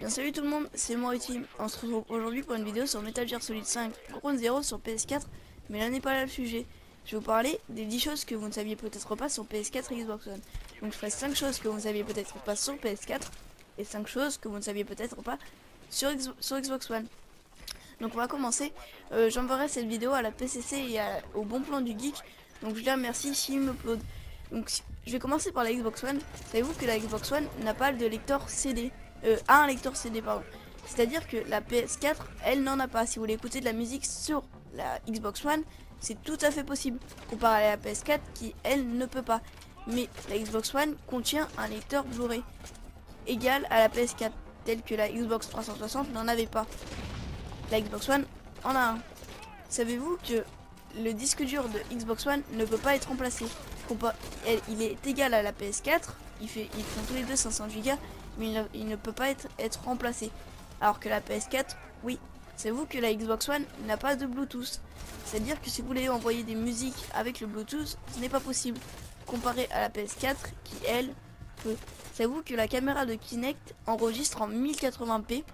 Bien salut tout le monde, c'est moi Team. On se retrouve aujourd'hui pour une vidéo sur Metal Gear Solid 5 Ground Zero sur PS4. Mais là n'est pas là le sujet. Je vais vous parler des 10 choses que vous ne saviez peut-être pas sur PS4 et Xbox One. Donc je ferai 5 choses que vous ne saviez peut-être pas sur PS4 et 5 choses que vous ne saviez peut-être pas sur Xbox One. Donc on va commencer. J'enverrai cette vidéo à la PCC et au Bon Plan du Geek. Donc je les remercie s'ils m'uploadent. Donc je vais commencer par la Xbox One. Savez-vous que la Xbox One n'a pas de lecteur CD, a un lecteur CD pardon. C'est-à-dire que la PS4, elle n'en a pas. Si vous voulez écouter de la musique sur la Xbox One, c'est tout à fait possible. Comparé à la PS4 qui, elle, ne peut pas. Mais la Xbox One contient un lecteur Blu-ray égal à la PS4, tel que la Xbox 360 n'en avait pas. La Xbox One en a un. Savez-vous que le disque dur de Xbox One ne peut pas être remplacé? Il est égal à la PS4, ils font tous les deux 500 Go, mais il ne peut pas être remplacé. Alors que la PS4, oui. Savez-vous que la Xbox One n'a pas de Bluetooth? C'est-à-dire que si vous voulez envoyer des musiques avec le Bluetooth, ce n'est pas possible. Comparé à la PS4 qui, elle, peut. Savez-vous que la caméra de Kinect enregistre en 1080p?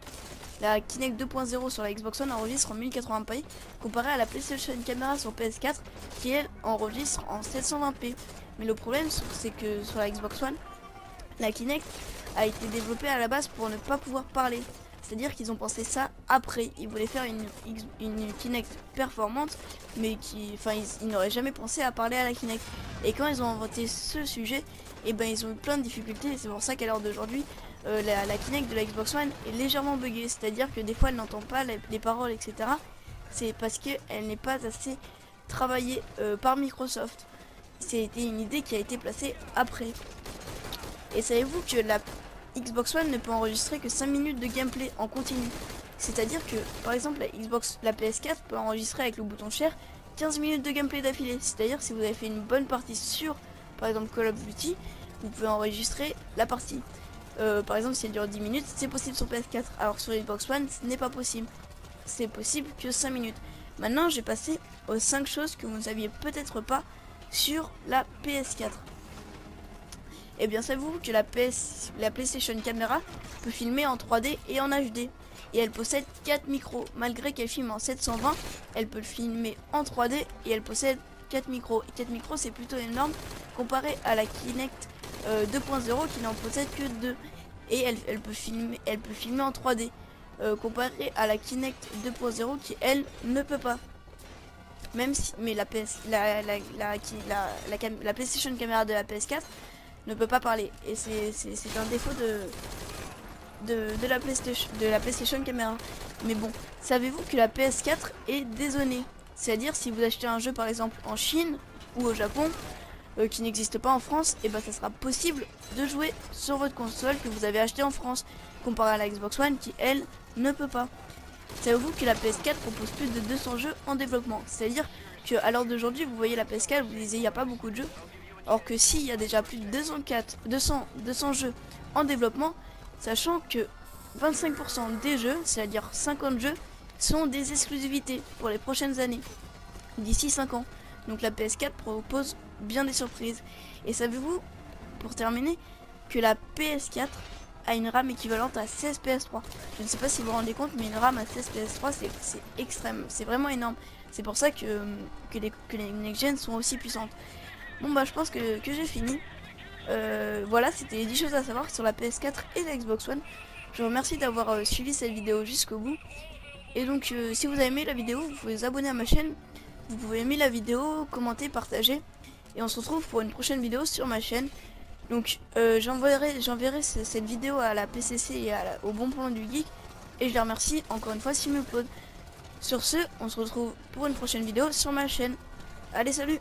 La Kinect 2.0 sur la Xbox One enregistre en 1080p, comparé à la PlayStation Camera sur PS4 qui elle enregistre en 720p. Mais le problème c'est que sur la Xbox One, la Kinect a été développée à la base pour ne pas pouvoir parler. C'est-à-dire qu'ils ont pensé ça après. Ils voulaient faire une Kinect performante, mais ils n'auraient jamais pensé à parler à la Kinect. Et quand ils ont inventé ce sujet, et ben ils ont eu plein de difficultés. Et c'est pour ça qu'à l'heure d'aujourd'hui, la Kinect de la Xbox One est légèrement buggée. C'est-à-dire que des fois elle n'entend pas les paroles, etc. C'est parce qu'elle n'est pas assez travaillée par Microsoft. C'était une idée qui a été placée après. Et savez-vous que la Xbox One ne peut enregistrer que 5 minutes de gameplay en continu. C'est-à-dire que, par exemple, la PS4 peut enregistrer avec le bouton share 15 minutes de gameplay d'affilée. C'est-à-dire si vous avez fait une bonne partie sur, par exemple, Call of Duty, vous pouvez enregistrer la partie. Par exemple, si elle dure 10 minutes, c'est possible sur PS4. Alors sur Xbox One, ce n'est pas possible. C'est possible que 5 minutes. Maintenant, j'ai passé aux 5 choses que vous ne saviez peut-être pas sur la PS4. Et bien savez-vous que la PlayStation Camera peut filmer en 3D et en HD. Et elle possède 4 micros. Malgré qu'elle filme en 720, elle peut le filmer en 3D et elle possède 4 micros. Et 4 micros c'est plutôt énorme comparé à la Kinect 2.0 qui n'en possède que 2. Et elle peut filmer en 3D. Comparé à la Kinect 2.0 qui elle ne peut pas. Même si la PlayStation Camera de la PS4 ne peut pas parler, et c'est un défaut de la PlayStation Camera. Mais bon, savez-vous que la PS4 est dézonée? C'est-à-dire si vous achetez un jeu par exemple en Chine ou au Japon qui n'existe pas en France, et ben ça sera possible de jouer sur votre console que vous avez acheté en France, comparé à la Xbox One qui elle ne peut pas. Savez-vous que la PS4 propose plus de 200 jeux en développement? C'est-à-dire qu'à l'heure d'aujourd'hui, vous voyez la PS4, vous disiez il n'y a pas beaucoup de jeux. Or que si, il y a déjà plus de 200 jeux en développement, sachant que 25% des jeux, c'est-à-dire 50 jeux, sont des exclusivités pour les prochaines années, d'ici 5 ans. Donc la PS4 propose bien des surprises. Et savez-vous, pour terminer, que la PS4 a une RAM équivalente à 16 PS3. Je ne sais pas si vous vous rendez compte, mais une RAM à 16 PS3, c'est extrême, c'est vraiment énorme. C'est pour ça que les next-gen sont aussi puissantes. Bon bah je pense que j'ai fini. Voilà, c'était les 10 choses à savoir sur la PS4 et la Xbox One. Je vous remercie d'avoir suivi cette vidéo jusqu'au bout. Et donc si vous avez aimé la vidéo, vous pouvez vous abonner à ma chaîne. Vous pouvez aimer la vidéo, commenter, partager. Et on se retrouve pour une prochaine vidéo sur ma chaîne. Donc j'enverrai cette vidéo à la PCC et au Bon Plan du Geek. Et je les remercie encore une fois s'ils m'uploadent. Sur ce, on se retrouve pour une prochaine vidéo sur ma chaîne. Allez, salut!